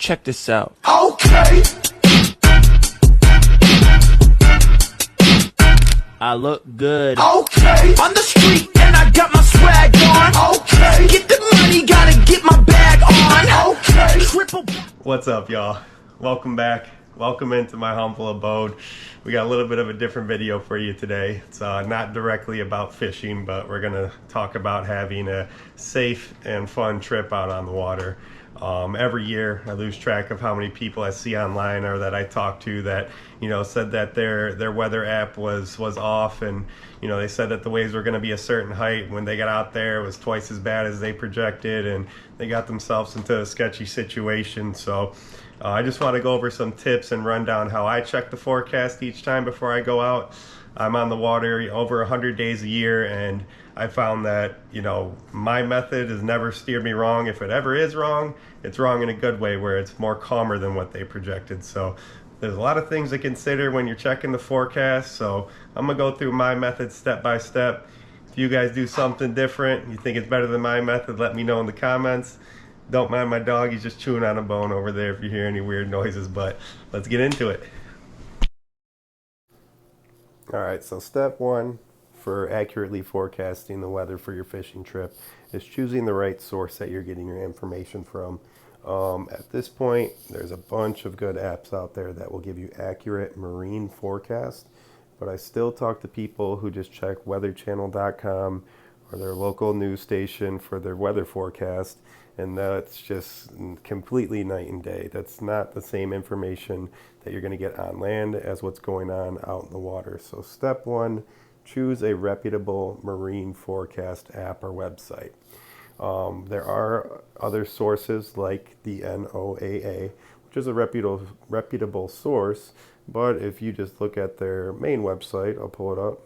Check this out. Okay. I look good. Okay. On the street and I got my swag on. Okay. Get the money, gotta get my bag on. Okay. Triple. What's up, y'all? Welcome back. Welcome into my humble abode. We got a little bit of a different video for you today. It's not directly about fishing, but we're gonna talk about having a safe and fun trip out on the water. Every year I lose track of how many people I see online or that I talk to that, you know, said that their weather app was off, and you know, they said that the waves were going to be a certain height. When they got out there, it was twice as bad as they projected, and they got themselves into a sketchy situation. So I just want to go over some tips and run down how I check the forecast each time before I go out. I'm on the water over 100 days a year, and I found that, you know, my method has never steered me wrong. If it ever is wrong, it's wrong in a good way, where it's more calmer than what they projected. So there's a lot of things to consider when you're checking the forecast. So I'm gonna go through my method step by step. If you guys do something different, you think it's better than my method, let me know in the comments. Don't mind my dog, he's just chewing on a bone over there if you hear any weird noises, but let's get into it. All right, so step one for accurately forecasting the weather for your fishing trip is choosing the right source that you're getting your information from. At this point, there's a bunch of good apps out there that will give you accurate marine forecast, but I still talk to people who just check weatherchannel.com or their local news station for their weather forecast, and that's just completely night and day. That's not the same information that you're going to get on land as what's going on out in the water. So step one, choose a reputable marine forecast app or website. There are other sources like the NOAA, which is a reputable source, but if you just look at their main website, I'll pull it up.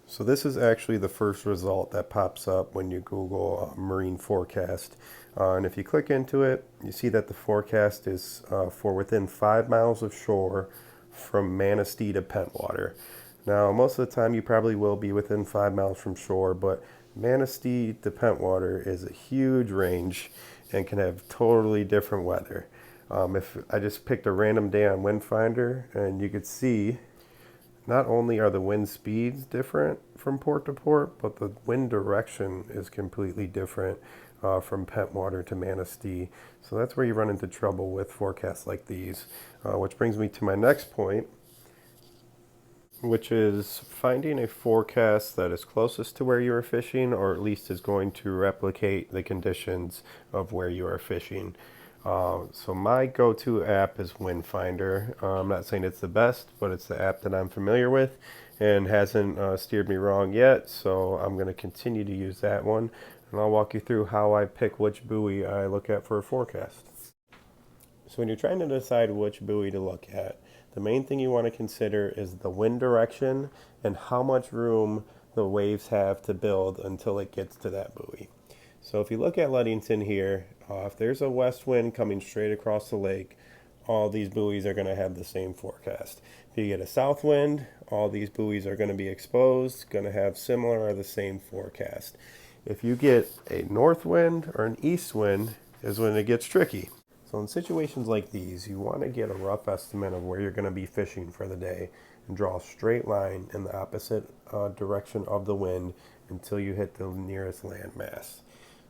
So this is actually the first result that pops up when you Google marine forecast. And if you click into it, you see that the forecast is for within 5 miles of shore from Manistee to Pentwater. Now, most of the time you probably will be within 5 miles from shore, but Manistee to Pentwater is a huge range and can have totally different weather. If I just picked a random day on Windfinder, and you could see not only are the wind speeds different from port to port, but the wind direction is completely different from Pentwater to Manistee. So that's where you run into trouble with forecasts like these, which brings me to my next point, which is finding a forecast that is closest to where you are fishing, or at least is going to replicate the conditions of where you are fishing. So my go-to app is Windfinder. I'm not saying it's the best, but it's the app that I'm familiar with and hasn't steered me wrong yet, so I'm going to continue to use that one, and I'll walk you through how I pick which buoy I look at for a forecast. So when you're trying to decide which buoy to look at, the main thing you want to consider is the wind direction and how much room the waves have to build until it gets to that buoy. So if you look at Ludington here, if there's a west wind coming straight across the lake, all these buoys are going to have the same forecast. If you get a south wind, all these buoys are going to be exposed, going to have similar or the same forecast. If you get a north wind or an east wind is when it gets tricky. So in situations like these, you want to get a rough estimate of where you're going to be fishing for the day and draw a straight line in the opposite direction of the wind until you hit the nearest landmass.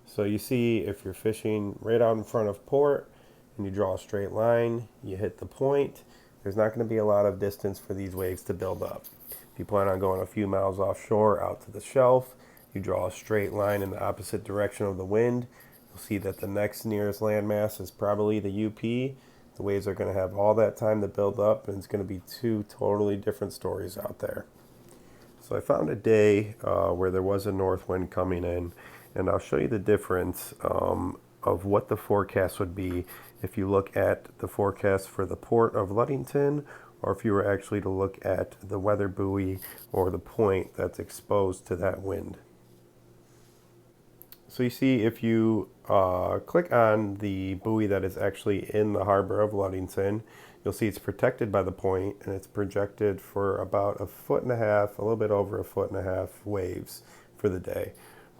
So you see, if you're fishing right out in front of port and you draw a straight line, you hit the point, there's not going to be a lot of distance for these waves to build up. If you plan on going a few miles offshore out to the shelf, you draw a straight line in the opposite direction of the wind, you'll see that the next nearest landmass is probably the UP. The waves are going to have all that time to build up, and it's going to be two totally different stories out there. So I found a day where there was a north wind coming in, and I'll show you the difference of what the forecast would be if you look at the forecast for the port of Ludington, or if you were actually to look at the weather buoy or the point that's exposed to that wind. So you see, if you click on the buoy that is actually in the harbor of Ludington, you'll see it's protected by the point, and it's projected for about 1.5 feet, a little bit over 1.5 feet waves for the day.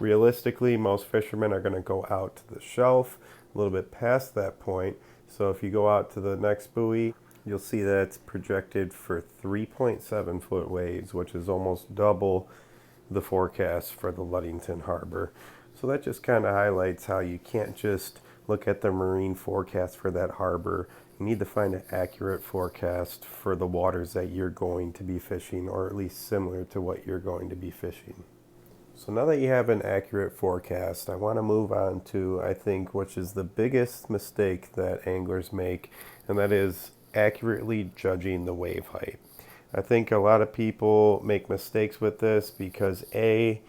Realistically, most fishermen are going to go out to the shelf a little bit past that point. So if you go out to the next buoy, you'll see that it's projected for 3.7 foot waves, which is almost double the forecast for the Ludington Harbor. So that just kind of highlights how you can't just look at the marine forecast for that harbor. You need to find an accurate forecast for the waters that you're going to be fishing, or at least similar to what you're going to be fishing. So now that you have an accurate forecast, I want to move on to, I think, which is the biggest mistake that anglers make, and that is accurately judging the wave height. I think a lot of people make mistakes with this because A,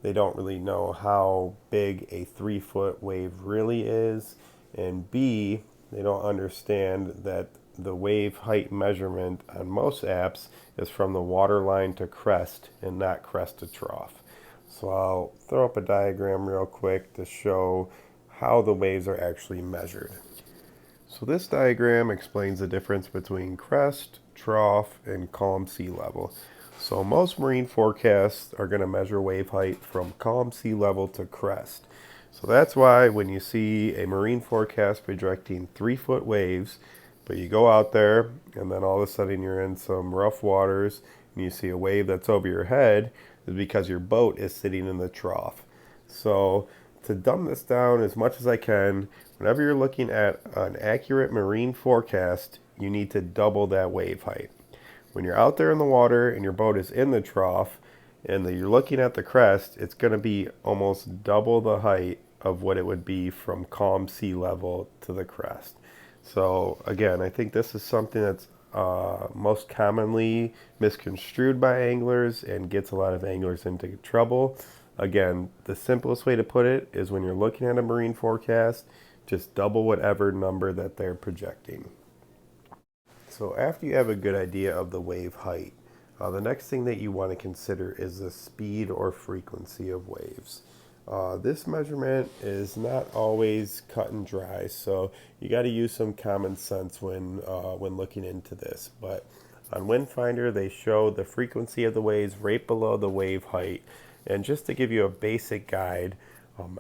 they don't really know how big a 3-foot wave really is, and B, they don't understand that the wave height measurement on most apps is from the water line to crest and not crest to trough. So I'll throw up a diagram real quick to show how the waves are actually measured. So this diagram explains the difference between crest, trough, and calm sea level. So most marine forecasts are going to measure wave height from calm sea level to crest. So that's why when you see a marine forecast projecting 3-foot waves, but you go out there and then all of a sudden you're in some rough waters and you see a wave that's over your head, is because your boat is sitting in the trough. So to dumb this down as much as I can, whenever you're looking at an accurate marine forecast, you need to double that wave height. When you're out there in the water and your boat is in the trough and you're looking at the crest, it's going to be almost double the height of what it would be from calm sea level to the crest. So again, I think this is something that's most commonly misconstrued by anglers and gets a lot of anglers into trouble. Again, the simplest way to put it is when you're looking at a marine forecast, just double whatever number that they're projecting. So after you have a good idea of the wave height, the next thing that you want to consider is the speed or frequency of waves. This measurement is not always cut and dry, so you got to use some common sense when looking into this. But on Windfinder, they show the frequency of the waves right below the wave height. And just to give you a basic guide,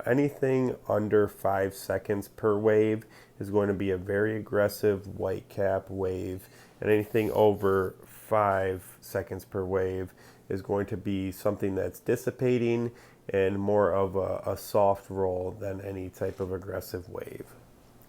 anything under 5 seconds per wave is going to be a very aggressive whitecap wave, and anything over 5 seconds per wave is going to be something that's dissipating and more of a soft roll than any type of aggressive wave.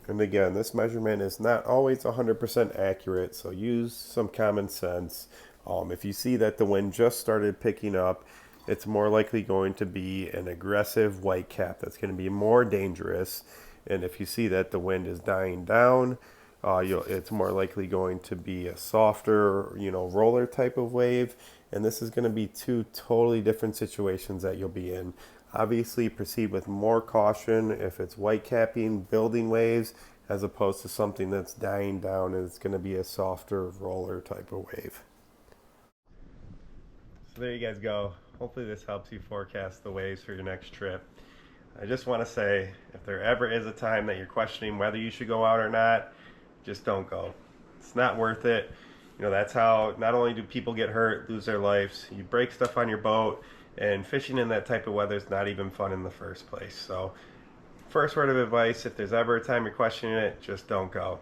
And again, this measurement is not always 100% accurate, so use some common sense. If you see that the wind just started picking up, it's more likely going to be an aggressive whitecap that's going to be more dangerous. And if you see that the wind is dying down, it's more likely going to be a softer, roller type of wave. And this is going to be two totally different situations that you'll be in. Obviously, proceed with more caution if it's whitecapping, building waves, as opposed to something that's dying down and it's going to be a softer roller type of wave. So there you guys go. Hopefully this helps you forecast the waves for your next trip. I just want to say, if there ever is a time that you're questioning whether you should go out or not, just don't go. It's not worth it. That's how not only do people get hurt, lose their lives, you break stuff on your boat, and fishing in that type of weather is not even fun in the first place. So first word of advice, if there's ever a time you're questioning it, just don't go.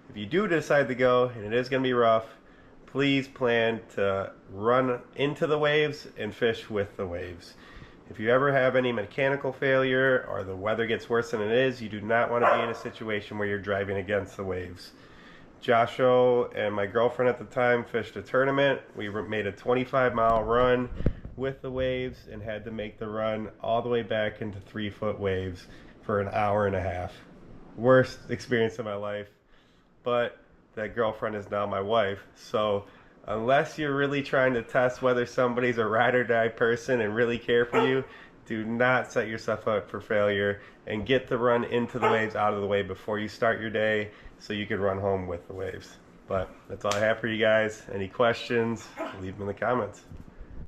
If you do decide to go and it is going to be rough, please plan to run into the waves and fish with the waves. If you ever have any mechanical failure or the weather gets worse than it is, you do not want to be in a situation where you're driving against the waves. Joshua and my girlfriend at the time fished a tournament. We made a 25-mile run with the waves and had to make the run all the way back into 3-foot waves for an hour and a half. Worst experience of my life, but that girlfriend is now my wife. So unless you're really trying to test whether somebody's a ride or die person and really care for you, do not set yourself up for failure and get the run into the waves out of the way before you start your day so you can run home with the waves. But that's all I have for you guys. Any questions, leave them in the comments.